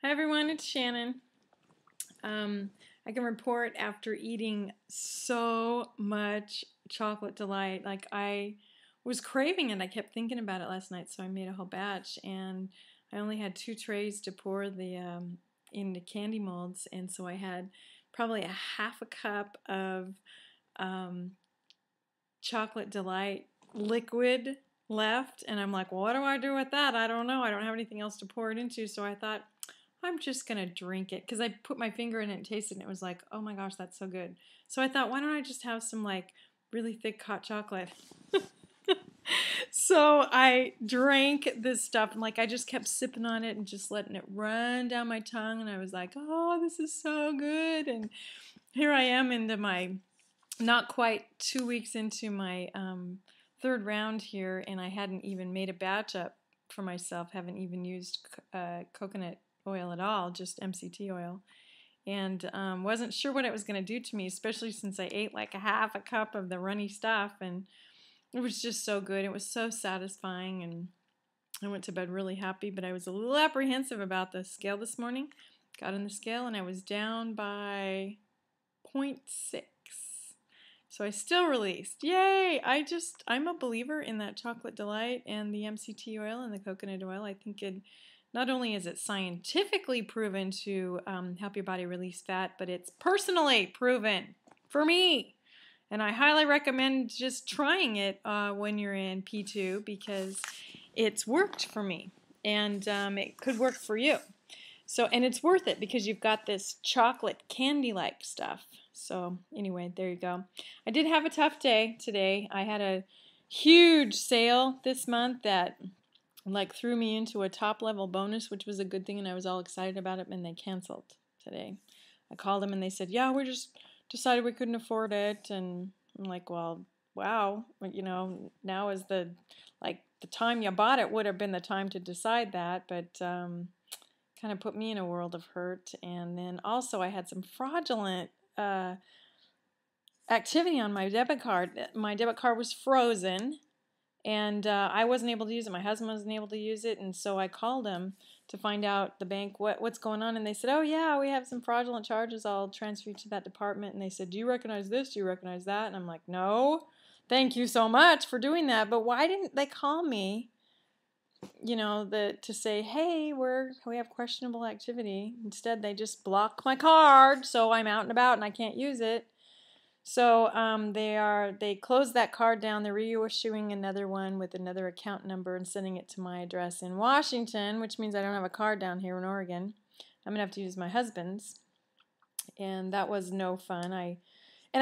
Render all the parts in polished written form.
Hi everyone, it's Shannon. I can report after eating so much chocolate delight, like I was craving it. I kept thinking about it last night, so I made a whole batch, and I only had 2 trays to pour in the candy molds, and so I had probably a half a cup of chocolate delight liquid left, and I'm like, well, what do I do with that? I don't know. I don't have anything else to pour it into, so I thought I'm just gonna drink it because I put my finger in it and tasted it, and it was like, oh my gosh, that's so good. So I thought, why don't I just have some like really thick hot chocolate? So I drank this stuff, and like I just kept sipping on it and just letting it run down my tongue, and I was like, oh, this is so good. And here I am into my not quite 2 weeks into my third round here, and I hadn't even made a batch up for myself, haven't even used coconut oil at all, just MCT oil, and wasn't sure what it was going to do to me, especially since I ate like a half a cup of the runny stuff, and it was just so good. It was so satisfying, and I went to bed really happy, but I was a little apprehensive about the scale this morning. Got on the scale, and I was down by 0.6. So I still released. Yay! I'm a believer in that chocolate delight and the MCT oil and the coconut oil. I think it not only is it scientifically proven to help your body release fat, but it's personally proven for me. And I highly recommend just trying it when you're in P2 because it's worked for me, and it could work for you. So, and it's worth it because you've got this chocolate candy-like stuff. So anyway, there you go. I did have a tough day today. I had a huge sale this month that like threw me into a top level bonus, which was a good thing, and I was all excited about it, and they canceled today. I called them and they said, yeah, we just decided we couldn't afford it. And I'm like, well, wow, you know, now is the time you bought it would have been the time to decide that, but kind of put me in a world of hurt. And then also I had some fraudulent activity on my debit card. My debit card was frozen, and I wasn't able to use it. My husband wasn't able to use it, and so I called him to find out the bank what's going on, and they said, oh yeah, we have some fraudulent charges. I'll transfer you to that department. And they said, do you recognize this? Do you recognize that? And I'm like, no, thank you so much for doing that, but why didn't they call me, you know, to say, hey, we have questionable activity? Instead, they just block my card, so I'm out and about and I can't use it. So they closed that card down. They're reissuing another one with another account number and sending it to my address in Washington, which means I don't have a card down here in Oregon. I'm gonna have to use my husband's, and that was no fun. I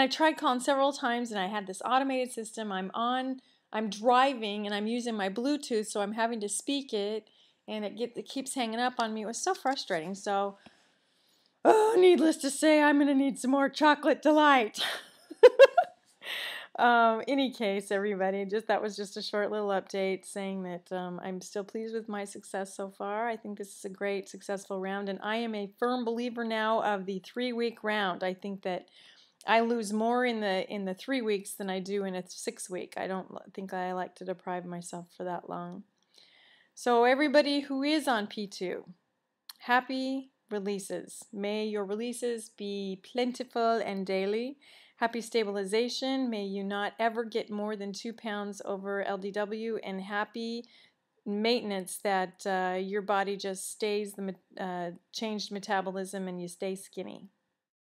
tried calling several times, and I had this automated system. I'm driving, and I'm using my Bluetooth, so I'm having to speak it, and it keeps hanging up on me. It was so frustrating. So, needless to say, I'm gonna need some more chocolate delight. Any case, everybody, that was just a short little update saying that I'm still pleased with my success so far. I think this is a great, successful round, and I am a firm believer now of the 3-week round. I think that I lose more in the 3 weeks than I do in a 6-week. I don't think I like to deprive myself for that long. So everybody who is on P2, happy releases. May your releases be plentiful and daily. Happy stabilization. May you not ever get more than 2 pounds over LDW, and happy maintenance that your body just stays the changed metabolism and you stay skinny.